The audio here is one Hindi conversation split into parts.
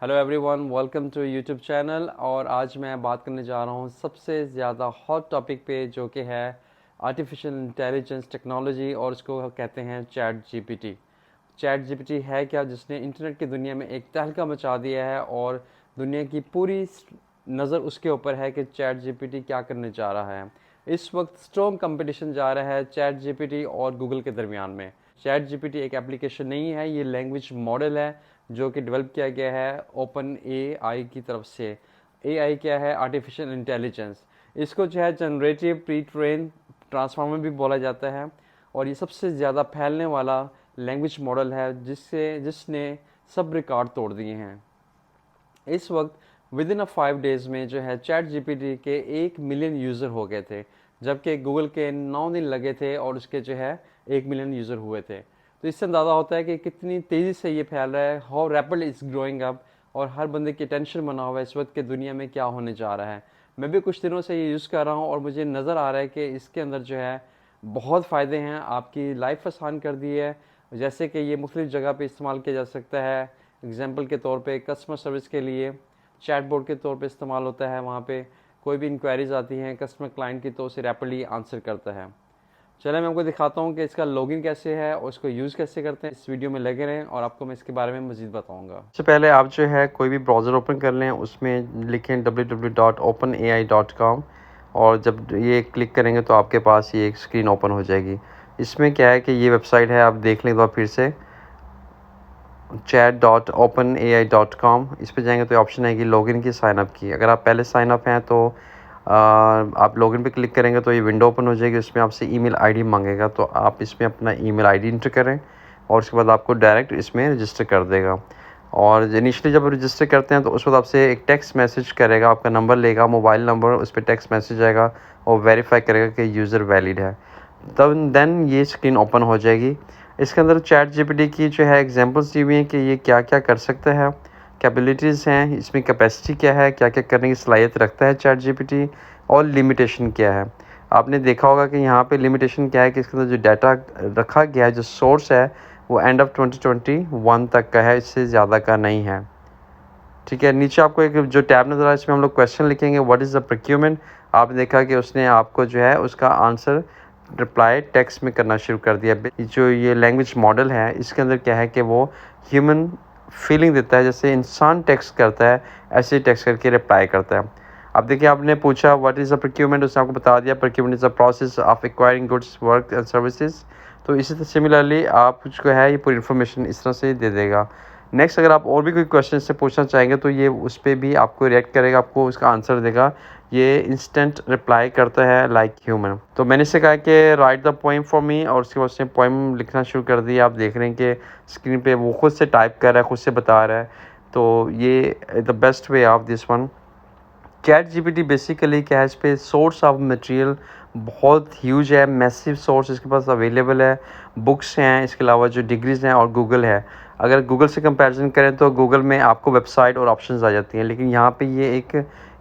Hello everyone, welcome to YouTube channel. और आज मैं बात करने जा रहा हूँ सबसे ज़्यादा हॉट टॉपिक पे, जो कि है आर्टिफिशियल इंटेलिजेंस टेक्नोलॉजी, और उसको कहते हैं चैट जीपीटी। चैट जीपीटी है क्या, जिसने इंटरनेट की दुनिया में एक तहलका मचा दिया है और दुनिया की पूरी नज़र उसके ऊपर है कि चैट जीपीटी क्या करने जा रहा है। इस वक्त स्ट्रॉन्ग कंपटीशन जा रहा है चैट जीपीटी और गूगल के दरमियान में। चैट जीपीटी एक एप्लीकेशन नहीं है, ये लैंग्वेज मॉडल है जो कि डेवलप किया गया है ओपन एआई की तरफ से। एआई क्या है? Artificial intelligence. इसको जो है जनरेटिव प्री ट्रेन ट्रांसफार्मर भी बोला जाता है, और ये सबसे ज़्यादा फैलने वाला लैंग्वेज मॉडल है जिसने सब रिकॉर्ड तोड़ दिए हैं। इस वक्त विद इन अ 5 डेज़ में जो है चैट जीपीटी के 1 मिलियन यूज़र हो गए थे, जबकि गूगल के 9 दिन लगे थे और उसके जो है 1 मिलियन यूज़र हुए थे। तो इससे अंदाज़ा होता है कि कितनी तेज़ी से ये फैल रहा है, how rapid is growing up, और हर बंदे की टेंशन बना हुआ है इस वक्त के दुनिया में क्या होने जा रहा है। मैं भी कुछ दिनों से ये यूज़ कर रहा हूँ और मुझे नज़र आ रहा है कि इसके अंदर जो है बहुत फ़ायदे हैं, आपकी लाइफ आसान कर दी है। जैसे कि ये मुख्तलिफ़ जगह पे इस्तेमाल किया जा सकता है। एग्जांपल के तौर पे कस्टमर सर्विस के लिए चैट बोर्ड के तौर पे इस्तेमाल होता है। वहाँ पे कोई भी इंक्वायरीज आती हैं कस्टमर क्लाइंट की, तो उसे रैपिडली आंसर करता है। चले मैं आपको दिखाता हूँ कि इसका लॉगिन कैसे है और इसको यूज़ कैसे करते हैं। इस वीडियो में लगे रहें और आपको मैं इसके बारे में मज़ीद बताऊँगा। सबसे पहले आप जो है कोई भी ब्राउज़र ओपन कर लें, उसमें लिखें www.openai.com, और जब ये क्लिक करेंगे तो आपके पास ये एक स्क्रीन ओपन हो जाएगी। इसमें क्या है कि ये वेबसाइट है, आप देख लें एक बार फिर से, chat.openai.com। इस पर जाएंगे तो ऑप्शन आएगी लॉगिन की, साइनअप की। अगर आप पहले साइनअप हैं तो आप लॉगिन पे क्लिक करेंगे तो ये विंडो ओपन हो जाएगी। उसमें आपसे ईमेल आईडी मांगेगा, तो आप इसमें अपना ईमेल आईडी इंटर करें और उसके बाद आपको डायरेक्ट इसमें रजिस्टर कर देगा। और इनिशियली जब रजिस्टर करते हैं तो उस वक्त आपसे एक टेक्स्ट मैसेज करेगा, आपका नंबर लेगा, मोबाइल नंबर, उस पर टेक्स्ट मैसेज आएगा और वेरीफाई करेगा कि यूज़र वैलिड है। तब देन ये स्क्रीन ओपन हो जाएगी। इसके अंदर चैट जीपीटी की जो है एग्जांपल्स दी हुई हैं कि ये क्या क्या कर सकता है, कैपेबिलिटीज़ हैं, इसमें कैपेसिटी क्या है, क्या क्या करने की सलाहियत रखता है चैट जीपीटी, और लिमिटेशन क्या है। आपने देखा होगा कि यहाँ पे लिमिटेशन क्या है कि इसके अंदर जो डाटा रखा गया है, जो सोर्स है, वो एंड ऑफ 2021 तक का है, इससे ज़्यादा का नहीं है। ठीक है, नीचे आपको एक जो टैब नज़र आ रहा है, इसमें हम लोग क्वेश्चन लिखेंगे, व्हाट इज़ द प्रोक्यूरमेंट। आपने देखा कि उसने आपको जो है उसका आंसर रिप्लाई टेक्स्ट में करना शुरू कर दिया। जो ये लैंग्वेज मॉडल है, इसके अंदर क्या है कि वो ह्यूमन फीलिंग देता है, जैसे इंसान टेक्स्ट करता है ऐसे ही टेक्स्ट करके रिप्लाई करता है। अब देखिए, आपने पूछा व्हाट इज़ द प्रोक्यूरमेंट, उसने आपको बता दिया procurement is the process of acquiring goods, work and services. तो इसी तरह सिमिलरली आप जो है ये पूरी इन्फॉर्मेशन इस तरह से दे देगा। नेक्स्ट, अगर आप और भी कोई क्वेश्चन से पूछना चाहेंगे तो ये उस पर भी आपको रिएक्ट करेगा, आपको उसका आंसर देगा। ये इंस्टेंट रिप्लाई करता है लाइक ह्यूमन। तो मैंने इससे कहा कि right the poem for me, और उसके बाद उसने पोएम लिखना शुरू कर दिया। आप देख रहे हैं कि स्क्रीन पे वो खुद से टाइप कर रहा है, खुद से बता रहा है। तो ये the best way of this one. Chat GPT basically क्या है, इस पे सोर्स ऑफ मटेरियल बहुत ह्यूज है, मैसिव सोर्स इसके पास अवेलेबल है। बुक्स हैं, इसके अलावा जो डिग्रीज़ हैं, और गूगल है। अगर गूगल से कंपैरिजन करें तो गूगल में आपको वेबसाइट और ऑप्शंस आ जाती हैं, लेकिन यहाँ पे ये एक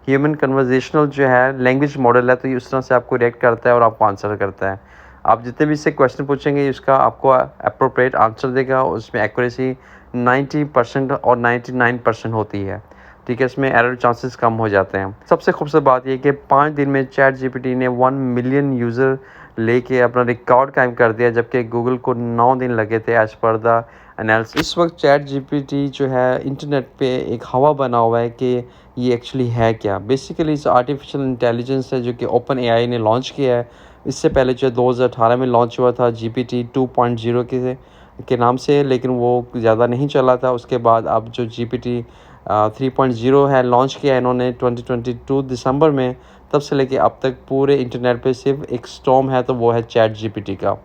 ह्यूमन कन्वर्जेशनल जो है लैंग्वेज मॉडल है, तो ये उस तरह से आपको रिएक्ट करता है और आपको आंसर करता है। आप जितने भी इससे क्वेश्चन पूछेंगे उसका आपको अप्रोप्रिएट आंसर देगा। उसमें एक्यूरेसी 90% और 99% होती है। ठीक है, इसमें एरर चांसेस कम हो जाते हैं। सबसे खूबसूरत बात यह कि 5 दिन में चैट जीपीटी ने 1 मिलियन यूज़र लेके अपना रिकॉर्ड कायम कर दिया, जबकि गूगल को 9 दिन लगे थे एज पर द एनालिसिस। इस वक्त चैट जीपीटी जो है इंटरनेट पे एक हवा बना हुआ है कि ये एक्चुअली है क्या। बेसिकली इस आर्टिफिशियल इंटेलिजेंस है जो कि ओपन एआई ने लॉन्च किया है। इससे पहले जो 2018 में लॉन्च हुआ था जीपीटी 2.0 के नाम से, लेकिन वो ज़्यादा नहीं चला था। उसके बाद अब जो जीपीटी 3.0 है लॉन्च किया है इन्होंने 2022 दिसंबर में, तब से लेके अब तक पूरे इंटरनेट पे सिर्फ एक स्टॉर्म है, तो वो है चैट जीपीटी का।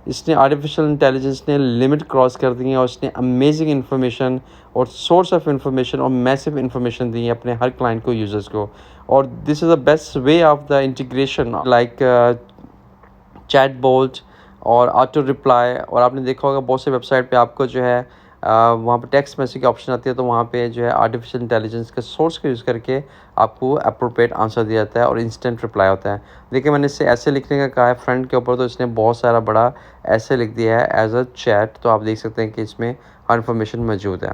इसने आर्टिफिशियल इंटेलिजेंस ने लिमिट क्रॉस कर दी है, और इसने अमेजिंग इन्फॉर्मेशन और सोर्स ऑफ इन्फॉर्मेशन और मैसिव इन्फॉर्मेशन दी है अपने हर क्लाइंट को, यूज़र्स को। और this is the best way of the integration like chat bot और ऑटो रिप्लाई। और आपने देखा होगा बहुत से वेबसाइट पे आपको जो है वहाँ पे टेक्स्ट मैसेज की ऑप्शन आती है, तो वहाँ पे जो है आर्टिफिशियल इंटेलिजेंस के सोर्स को यूज़ करके आपको अप्रोप्रिएट आंसर दिया जाता है और इंस्टेंट रिप्लाई होता है। देखिए, मैंने इससे ऐसे लिखने का कहा है फ्रंट के ऊपर, तो इसने बहुत सारा बड़ा ऐसे लिख दिया है एज अ चैट। तो आप देख सकते हैं कि इसमें हर इन्फॉर्मेशन मौजूद है।